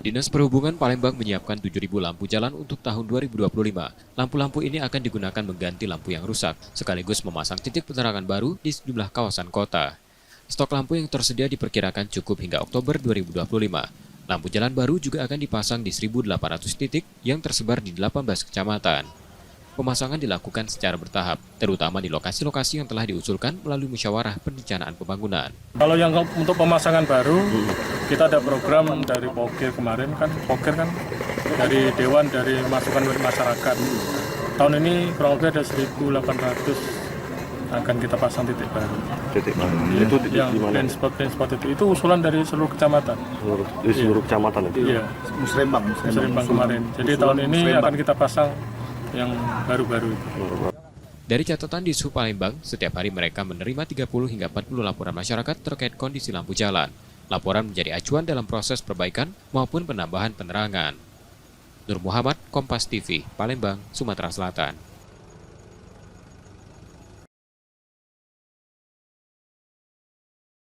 Dinas Perhubungan Palembang menyiapkan 7.000 lampu jalan untuk tahun 2025. Lampu-lampu ini akan digunakan mengganti lampu yang rusak, sekaligus memasang titik penerangan baru di sejumlah kawasan kota. Stok lampu yang tersedia diperkirakan cukup hingga Oktober 2025. Lampu jalan baru juga akan dipasang di 1.800 titik yang tersebar di 18 kecamatan. Pemasangan dilakukan secara bertahap, terutama di lokasi-lokasi yang telah diusulkan melalui musyawarah perencanaan pembangunan. Kalau yang untuk pemasangan baru, kita ada program dari Pokir kemarin kan, Pokir kan dari Dewan dari masukan dari masyarakat. Tahun ini kurang lebih ada 1.800 akan kita pasang titik baru. Titik baru. Ya, Itu titik yang di mana? plan spot itu usulan dari seluruh kecamatan. Di seluruh kecamatan itu. Iya, Musrembang kemarin. Jadi tahun ini akan kita pasang yang baru-baru itu. Dari catatan di Sub Palembang, setiap hari mereka menerima 30 hingga 40 laporan masyarakat terkait kondisi lampu jalan. Laporan menjadi acuan dalam proses perbaikan maupun penambahan penerangan. Nur Muhammad, Kompas TV, Palembang, Sumatera Selatan.